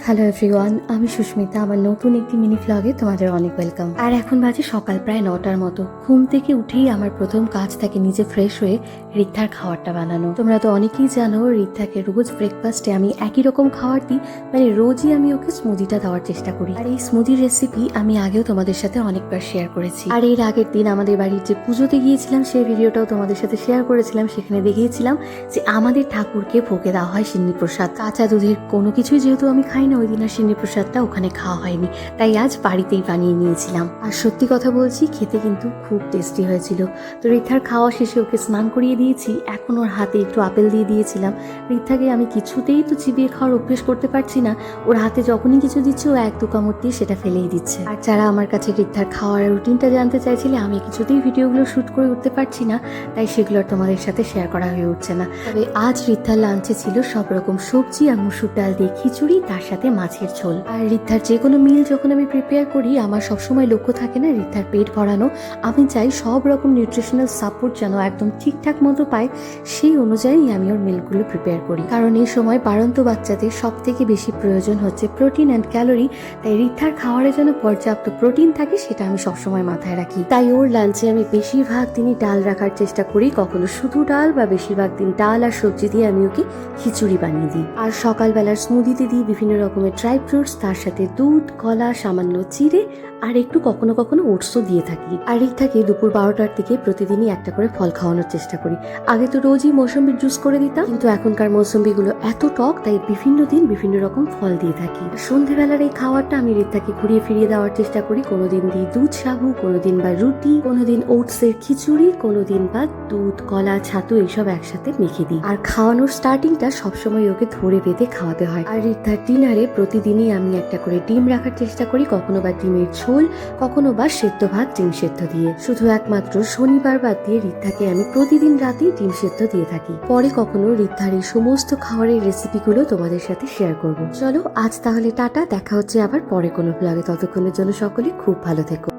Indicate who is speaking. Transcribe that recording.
Speaker 1: Hello everyone, আমি সুস্মিতা। আমার নতুন একটি মিনি ভ্লগে তোমাদের অনেক ওয়েলকাম। আর এখন বাজে সকাল প্রায় 9টার মতো। ঘুম থেকে উঠেই আমার প্রথম কাজ থাকে নিজে ফ্রেশ হয়ে রিদ্ধার খাবারটা বানানো। তোমরা তো অনেকেই জানো রিদ্ধাকে রোজ ব্রেকফাস্টে আমি একই রকম খাবার দিই, মানে রোজই আমি ওকে স্মুদিটা দেওয়ার চেষ্টা করি। আর এই স্মুদির রেসিপি আমি আগেও তোমাদের সাথে অনেকবার শেয়ার করেছি। আর এর আগের দিন আমাদের বাড়ির যে পুজোতে গিয়েছিলাম সেই ভিডিওটাও তোমাদের সাথে শেয়ার করেছিলাম। সেখানে দেখিয়েছিলাম যে আমাদের ঠাকুরকে ভোগে দেওয়া হয় সিন্নি প্রসাদ। কাঁচা দুধের কোনো কিছুই যেহেতু আমি খাই না, ওই দিন আর সিন্নি প্রসাদটা ওখানে খাওয়া হয়নি, তাই আজ বাড়িতেই বানিয়ে নিয়েছিলাম। আর সত্যি কথা বলছি, খেতে কিন্তু খুব টেস্টি হয়েছিল। তো রিদ্ধার খাওয়া শেষে ওকে স্নান করিয়ে দিয়েছি। এখন ওর হাতে একটু আপেল দিয়ে দিয়েছিলাম। রিদ্ধাকে আমি কিছুতেই তো চিবিয়ে খাওয়ার অভ্যেস করতে পারছি না। ওর হাতে যখনই কিছু দিচ্ছে ও এক দু কামড় দিয়ে সেটা ফেলেই দিচ্ছে। আর যারা আমার কাছে রিদ্ধার খাওয়ার রুটিনটা জানতে চাইছিলে, আমি কিছুতেই ভিডিওগুলো শ্যুট করে উঠতে পারছি না, তাই সেগুলো তোমাদের সাথে শেয়ার করা হয়ে উঠছে না। তবে আজ রিদ্ধার লাঞ্চে ছিল সব রকম সবজি আর মুসুর ডাল দিয়ে খিচুড়ি, তার সাথে মাছের ঝোল। আর রিদ্ধার যে কোনো মিল যখন আমি প্রিপেয়ার করি, আমার সবসময় লক্ষ্য থাকে না রিদ্ধার পেট ভরানো। আমি চাই সব রকম নিউট্রিশনাল সাপোর্ট যেন একদম ঠিকঠাক মতো পায়, সেই অনুযায়ী আমি ওর মিলগুলো প্রিপেয়ার করি। কারণ এই সময় বাড়ন্ত বাচ্চাদের সব থেকে বেশি প্রয়োজন হচ্ছে প্রোটিন অ্যান্ড ক্যালোরি। তাই রিদ্ধার খাওয়ারে যেন পর্যাপ্ত প্রোটিন থাকে সেটা আমি সবসময় মাথায় রাখি। তাই ওর লাঞ্চে আমি বেশিরভাগ দিনই ডাল রাখার চেষ্টা করি, কখনো শুধু ডাল বা বেশিরভাগ দিন ডাল আর সবজি দিয়ে আমি ওকে খিচুড়ি বানিয়ে দিই। আর সকালবেলার স্মুদিতে দিই বিভিন্ন রকমের ড্রাই ফ্রুটস, তার সাথে দুধ, কলা, সামান্য চিড়ে আর একটু কখনো কখনো ওটসও দিয়ে থাকি। আর রিদ্ধাকে দুপুর 12টার দিকে প্রতিদিনই একটা করে ফল খাওয়ানোর চেষ্টা করি। আগে তো রোজই মৌসুম্বির জুস করে দিতাম, কিন্তু এখনকার মৌসুম্বিগুলো এত টক, তাই বিভিন্ন দিন বিভিন্ন রকম ফল দিয়ে থাকি। সন্ধ্যেবেলার এই খাবারটা আমি রিদ্ধাকে ঘুরিয়ে ফিরিয়ে দেওয়ার চেষ্টা করি। কোনোদিন দিই দুধ সাবু, কোনোদিন বা রুটি, কোনোদিন ওটসের খিচুড়ি, কোনোদিন বা দুধ, কলা, ছাতু এইসব একসাথে মেখে দিই। আর খাওয়ানোর স্টার্টিংটা সবসময় ওকে ধরে বেঁধে খাওয়াতে হয়। আর রিদ্ধার ডিনারে প্রতিদিনই আমি একটা করে ডিম রাখার চেষ্টা করি, কখনো বা ডিমের ঝোল, কখনো বা সেদ্ধ ভাত ডিম সেদ্ধ দিয়ে। শুধু একমাত্র শনিবার বাদ দিয়ে রিদ্ধাকে আমি প্রতিদিন রাতেই ডিম সেদ্ধ দিয়ে থাকি। পরে কখনো রিদ্ধার এই সমস্ত খাবারের রেসিপিগুলো তোমাদের সাথে শেয়ার করব। চলো আজ তাহলে টাটা, দেখা হচ্ছে আবার পরে কোনো ব্লগে। ততক্ষণের জন্য সকলে খুব ভালো থেকো।